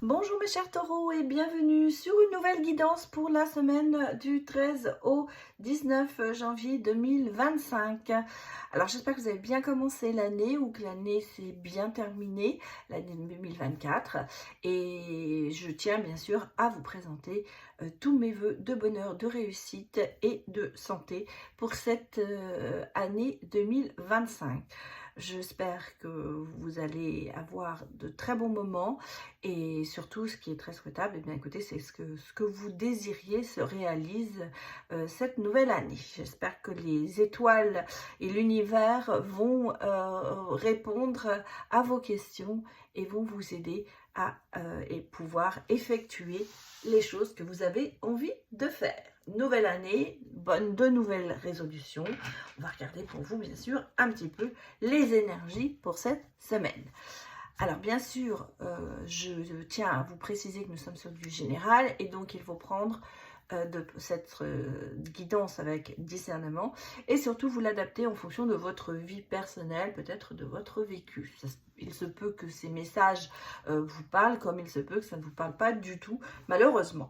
Bonjour mes chers taureaux et bienvenue sur une nouvelle guidance pour la semaine du 13 au 19 janvier 2025. Alors j'espère que vous avez bien commencé l'année ou que l'année s'est bien terminée, l'année 2024. Et je tiens bien sûr à vous présenter tous mes vœux de bonheur, de réussite et de santé pour cette année 2025. J'espère que vous allez avoir de très bons moments et surtout, ce qui est très souhaitable, eh bien, écoutez, c'est ce que vous désiriez se réalise cette nouvelle année. J'espère que les étoiles et l'univers vont répondre à vos questions et vont vous aider à et pouvoir effectuer les choses que vous avez envie de faire. Nouvelle année, de nouvelles résolutions. On va regarder pour vous, bien sûr, un petit peu les énergies pour cette semaine. Alors bien sûr, je tiens à vous préciser que nous sommes sur du général et donc il faut prendre de cette guidance avec discernement et surtout vous l'adapter en fonction de votre vie personnelle, peut-être de votre vécu. Il se peut que ces messages vous parlent comme il se peut que ça ne vous parle pas du tout, malheureusement.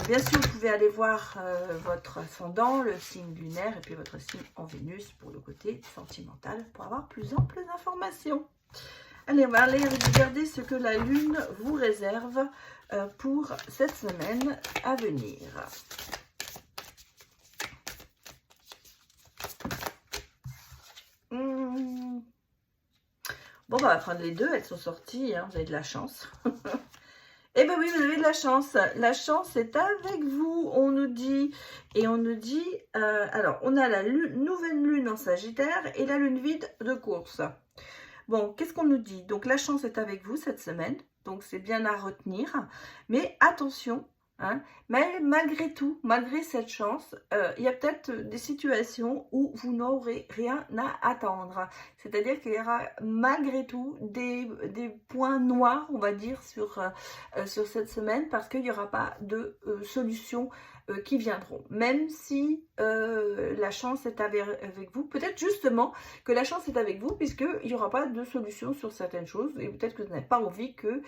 Bien sûr, vous pouvez aller voir votre ascendant, le signe lunaire et puis votre signe en Vénus pour le côté sentimental pour avoir plus amples informations. Allez, on va aller regarder ce que la Lune vous réserve pour cette semaine à venir. Bon, on va prendre les deux, elles sont sorties, hein, vous avez de la chance. Eh bien oui, vous avez de la chance. La chance est avec vous, on nous dit. Et on nous dit, alors, on a la nouvelle lune en Sagittaire et la lune vide de course. Bon, qu'est-ce qu'on nous dit? Donc, la chance est avec vous cette semaine. Donc, c'est bien à retenir. Mais attention, hein, malgré tout, malgré cette chance, il y a peut-être des situations où vous n'aurez rien à attendre. C'est-à-dire qu'il y aura malgré tout des points noirs, on va dire, sur cette semaine parce qu'il n'y aura pas de solution qui viendront. Même si la chance est avec vous, peut-être justement que la chance est avec vous puisqu'il n'y aura pas de solution sur certaines choses et peut-être que vous n'avez pas envie que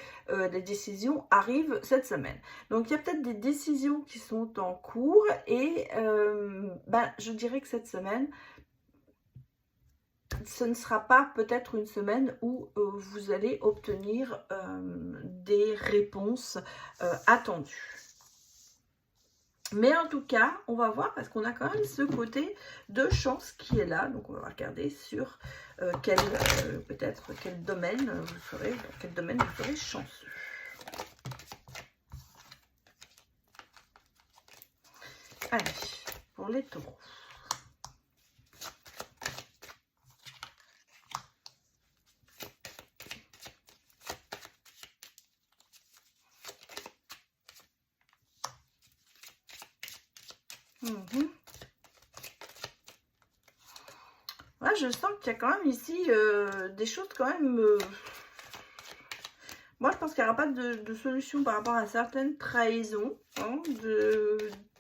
des décisions arrivent cette semaine. Donc il y a peut-être des décisions qui sont en cours et je dirais que cette semaine, ce ne sera pas peut-être une semaine où vous allez obtenir des réponses attendues. Mais en tout cas, on va voir parce qu'on a quand même ce côté de chance qui est là. Donc, on va regarder sur peut-être quel domaine vous serez chanceux. Allez, pour les taureaux. Ouais, je sens qu'il y a quand même ici des choses quand même... Moi, je pense qu'il n'y aura pas de solution par rapport à certaines trahisons, hein,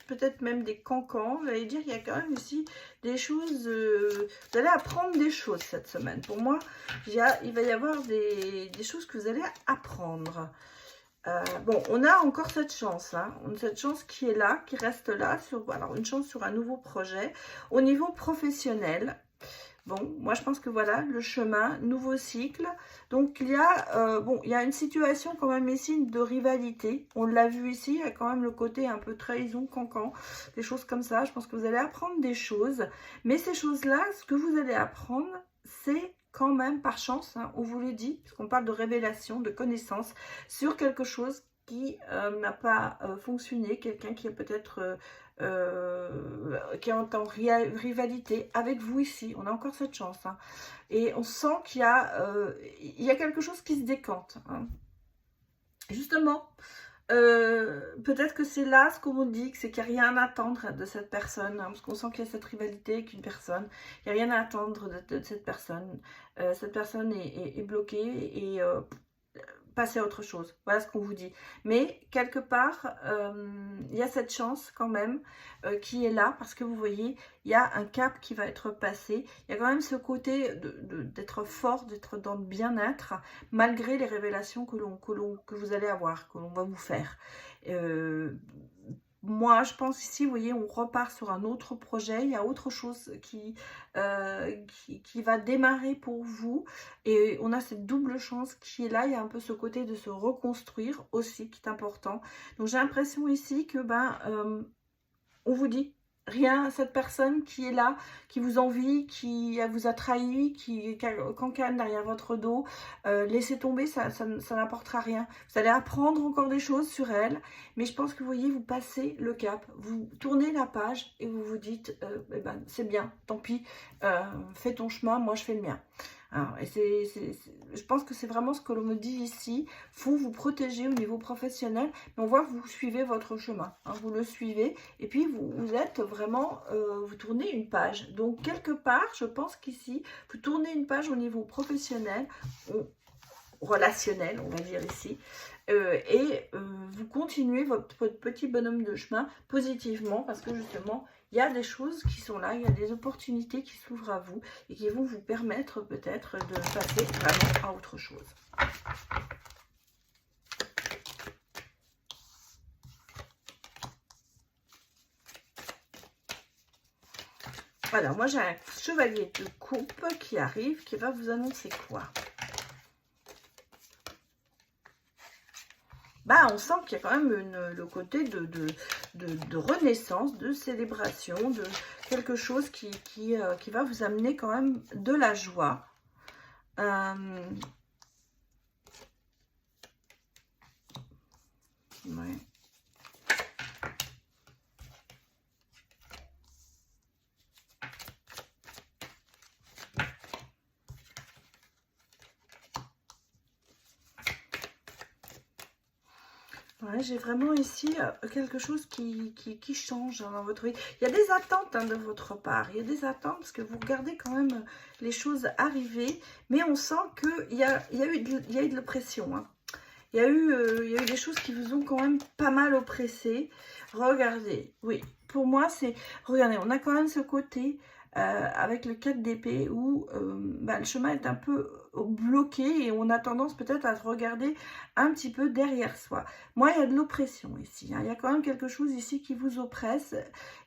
peut-être même des cancans. J'allais dire qu'il y a quand même ici des choses... vous allez apprendre des choses cette semaine. Pour moi, il va y avoir des choses que vous allez apprendre. Bon, on a encore cette chance, hein, cette chance qui est là, qui reste là, alors une chance sur un nouveau projet. Au niveau professionnel, bon, moi je pense que voilà, le chemin, nouveau cycle. Donc il y a, il y a une situation quand même ici de rivalité. On l'a vu ici, il y a quand même le côté un peu trahison, cancan, des choses comme ça. Je pense que vous allez apprendre des choses. Mais ces choses-là, ce que vous allez apprendre, c'est quand même par chance, hein, on vous le dit, puisqu'on parle de révélation, de connaissance sur quelque chose qui n'a pas fonctionné, quelqu'un qui est peut-être qui est en rivalité avec vous ici. On a encore cette chance, hein. Et on sent qu'il y a quelque chose qui se décante, hein. Justement, peut-être que c'est là ce qu'on vous dit, c'est qu'il n'y a rien à attendre de cette personne, hein, parce qu'on sent qu'il y a cette rivalité avec une personne. Il n'y a rien à attendre de cette personne. Cette personne est bloquée et passez à autre chose. Voilà ce qu'on vous dit. Mais quelque part, il y a cette chance quand même qui est là parce que vous voyez, il y a un cap qui va être passé. Il y a quand même ce côté d'être fort, d'être dans le bien-être, malgré les révélations que vous allez avoir, que l'on va vous faire. Moi, je pense ici, vous voyez, on repart sur un autre projet. Il y a autre chose qui va démarrer pour vous. Et on a cette double chance qui est là. Il y a un peu ce côté de se reconstruire aussi qui est important. Donc, j'ai l'impression ici que, on vous dit, rien, cette personne qui est là, qui vous envie, qui vous a trahi, qui cancane derrière votre dos, laissez tomber, ça n'apportera rien. Vous allez apprendre encore des choses sur elle, mais je pense que vous voyez, vous passez le cap, vous tournez la page et vous vous dites, eh ben, c'est bien, tant pis, fais ton chemin, moi je fais le mien. Alors, et je pense que c'est vraiment ce que l'on me dit ici. Il faut vous protéger au niveau professionnel. Mais on voit que vous suivez votre chemin. Hein, vous le suivez. Et puis, vous êtes vraiment... vous tournez une page. Donc, quelque part, je pense qu'ici, vous tournez une page au niveau professionnel, relationnel, on va dire ici. Vous continuez votre petit bonhomme de chemin positivement parce que justement, il y a des choses qui sont là, il y a des opportunités qui s'ouvrent à vous et qui vont vous permettre peut-être de passer vraiment à autre chose. Alors, moi j'ai un chevalier de coupe qui arrive, qui va vous annoncer quoi? On sent qu'il y a quand même le côté de renaissance, de célébration, de quelque chose qui va vous amener quand même de la joie. Ouais. Ouais, j'ai vraiment ici quelque chose qui change dans votre vie. Il y a des attentes de votre part. Il y a des attentes parce que vous regardez quand même les choses arriver. Mais on sent qu'il y a eu de l'oppression. Hein. Il y a eu des choses qui vous ont quand même pas mal oppressé. Regardez, oui, pour moi, c'est... Regardez, on a quand même ce côté avec le 4 d'épée où le chemin est un peu bloqué et on a tendance peut-être à se regarder un petit peu derrière soi. Moi, il y a de l'oppression ici. Hein. Il y a quand même quelque chose ici qui vous oppresse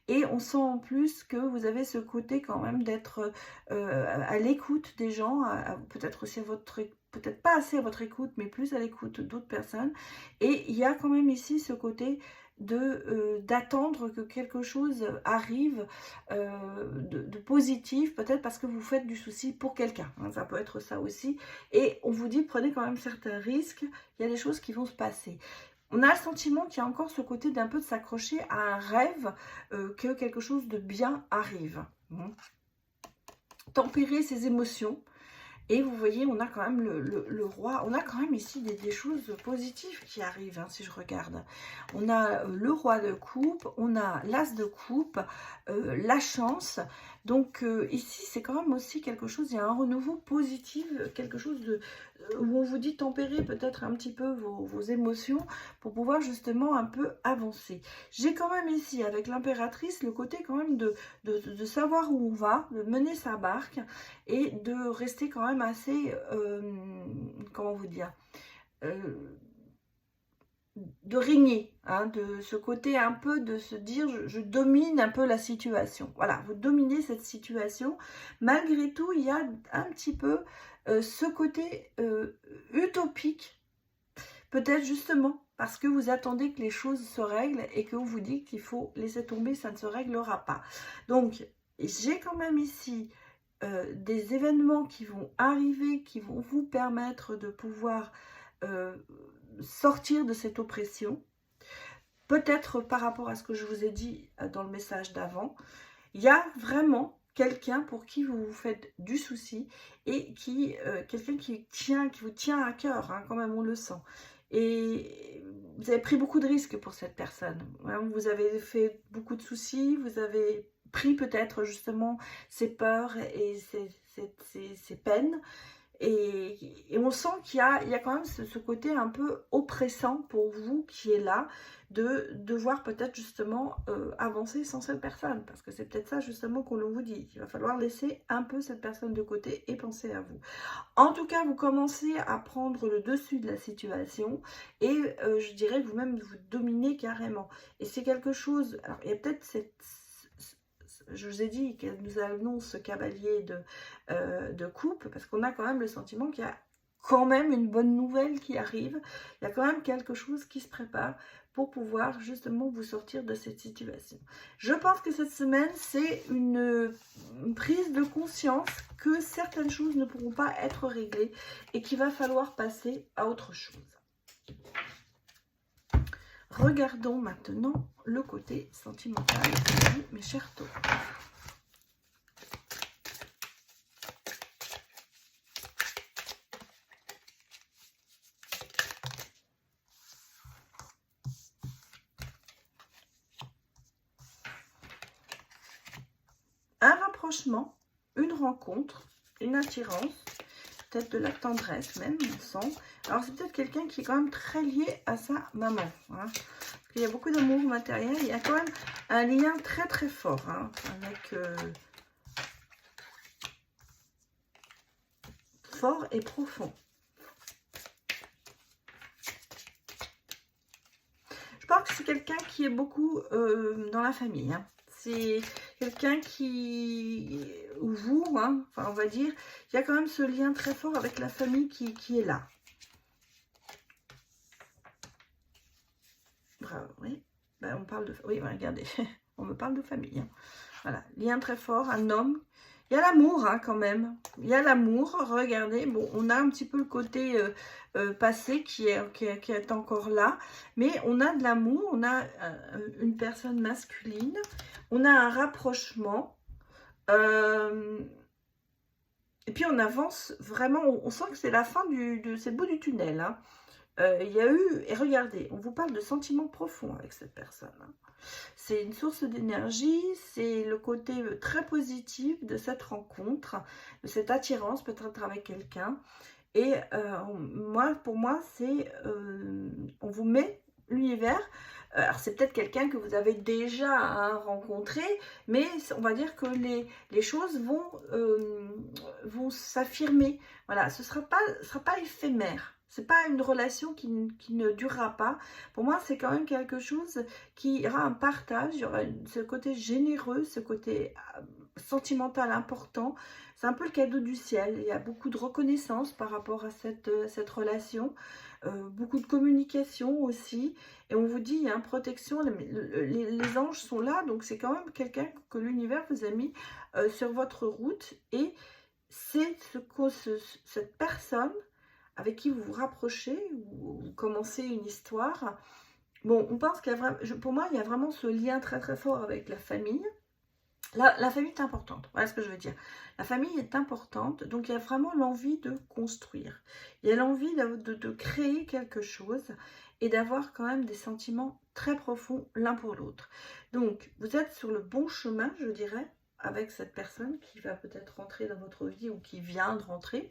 et on sent en plus que vous avez ce côté quand même d'être à l'écoute des gens, peut-être aussi à votre peut-être pas assez à votre écoute, mais plus à l'écoute d'autres personnes. Et il y a quand même ici ce côté d'attendre que quelque chose arrive de positif, peut-être parce que vous faites du souci pour quelqu'un. Hein, ça peut être ça aussi. Et on vous dit, prenez quand même certains risques. Il y a des choses qui vont se passer. On a le sentiment qu'il y a encore ce côté d'un peu de s'accrocher à un rêve, que quelque chose de bien arrive. Tempérer ses émotions. Et vous voyez, on a quand même le roi, on a quand même ici des choses positives qui arrivent, hein, si je regarde. On a le roi de coupe, on a l'as de coupe, la chance. Donc ici, c'est quand même aussi quelque chose, il y a un renouveau positif, quelque chose où on vous dit tempérer peut-être un petit peu vos émotions pour pouvoir justement un peu avancer. J'ai quand même ici, avec l'impératrice, le côté quand même de savoir où on va, de mener sa barque et de rester quand même assez, comment vous dire, de régner, hein, de ce côté un peu de se dire je domine un peu la situation. Voilà, vous dominez cette situation. Malgré tout, il y a un petit peu ce côté utopique, peut-être justement parce que vous attendez que les choses se règlent et que vous dites qu'il faut laisser tomber, ça ne se réglera pas. Donc, j'ai quand même ici des événements qui vont arriver, qui vont vous permettre de pouvoir sortir de cette oppression. Peut-être par rapport à ce que je vous ai dit dans le message d'avant, il y a vraiment quelqu'un pour qui vous vous faites du souci et quelqu'un qui vous tient à cœur, hein, quand même on le sent. Et vous avez pris beaucoup de risques pour cette personne. Hein, vous avez fait beaucoup de soucis, vous avez pris peut-être justement ses peurs et ses peines. Et on sent qu'il y a quand même ce côté un peu oppressant pour vous qui est là, de devoir peut-être justement avancer sans cette personne. Parce que c'est peut-être ça justement qu'on vous dit. Il va falloir laisser un peu cette personne de côté et penser à vous. En tout cas, vous commencez à prendre le dessus de la situation et je dirais vous-même vous dominez carrément. Et c'est quelque chose... Alors, il y a peut-être je vous ai dit que nous annonce ce cavalier de coupe, parce qu'on a quand même le sentiment qu'il y a quand même une bonne nouvelle qui arrive. Il y a quand même quelque chose qui se prépare pour pouvoir justement vous sortir de cette situation. Je pense que cette semaine, c'est une prise de conscience que certaines choses ne pourront pas être réglées et qu'il va falloir passer à autre chose. Regardons maintenant le côté sentimental de vous, mes chers taureaux. Un rapprochement, une rencontre, une attirance, peut-être de la tendresse même, on sent. Alors c'est peut-être quelqu'un qui est quand même très lié à sa maman. Hein. Il y a beaucoup d'amour matériel, il y a quand même un lien très très fort hein, avec fort et profond. Je pense que c'est quelqu'un qui est beaucoup dans la famille. Hein. C'est quelqu'un qui, ou vous, hein, enfin on va dire, il y a quand même ce lien très fort avec la famille qui est là. Bravo, oui. Ben, on parle de... Oui, regardez, on me parle de famille. Hein. Voilà, lien très fort, un homme. Il y a l'amour hein, quand même. Il y a l'amour, regardez. Bon, on a un petit peu le côté passé qui est encore là. Mais on a de l'amour, on a une personne masculine. On a un rapprochement. Et puis on avance vraiment, on sent que c'est la fin c'est le bout du tunnel. Hein. Il y a eu, et regardez, on vous parle de sentiments profonds avec cette personne. Hein. C'est une source d'énergie, c'est le côté très positif de cette rencontre, de cette attirance peut-être avec quelqu'un. Et pour moi, c'est, on vous met l'univers. Alors c'est peut-être quelqu'un que vous avez déjà hein, rencontré, mais on va dire que les choses vont s'affirmer. Voilà, ce sera pas éphémère. C'est pas une relation qui ne durera pas. Pour moi, c'est quand même quelque chose qui aura un partage. Il y aura ce côté généreux, ce côté sentimental important. C'est un peu le cadeau du ciel. Il y a beaucoup de reconnaissance par rapport à cette relation. Beaucoup de communication aussi. Et on vous dit, il y a une protection. Les anges sont là. Donc, c'est quand même quelqu'un que l'univers vous a mis sur votre route. Et c'est cette personne avec qui vous vous rapprochez ou vous commencez une histoire. Bon, on pense qu'il y a vraiment, pour moi, il y a vraiment ce lien très très fort avec la famille. La famille est importante, voilà ce que je veux dire. La famille est importante, donc il y a vraiment l'envie de construire. Il y a l'envie de créer quelque chose et d'avoir quand même des sentiments très profonds l'un pour l'autre. Donc, vous êtes sur le bon chemin, je dirais, avec cette personne qui va peut-être rentrer dans votre vie ou qui vient de rentrer.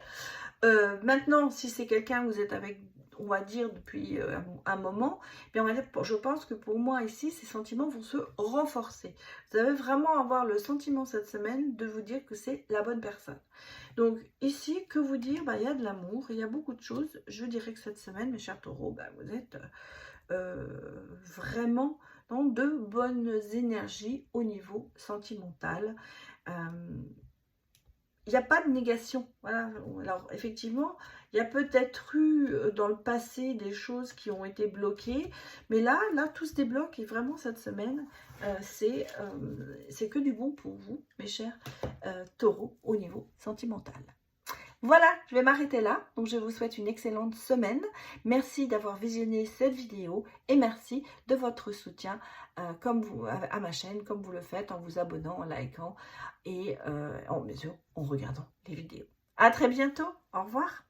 Maintenant, si c'est quelqu'un que vous êtes avec, on va dire, depuis un moment, bien on va dire, je pense que pour moi ici, ces sentiments vont se renforcer. Vous allez vraiment avoir le sentiment cette semaine de vous dire que c'est la bonne personne. Donc ici, que vous dire, il y a de l'amour, il y a beaucoup de choses. Je dirais que cette semaine, mes chers taureaux, vous êtes vraiment dans de bonnes énergies au niveau sentimental. Il n'y a pas de négation. Voilà. Alors, effectivement, il y a peut-être eu dans le passé des choses qui ont été bloquées. Mais là tout se débloque. Et vraiment, cette semaine, c'est que du bon pour vous, mes chers taureaux, au niveau sentimental. Voilà, je vais m'arrêter là. Donc, je vous souhaite une excellente semaine. Merci d'avoir visionné cette vidéo et merci de votre soutien à ma chaîne, comme vous le faites en vous abonnant, en likant et en regardant les vidéos. À très bientôt. Au revoir.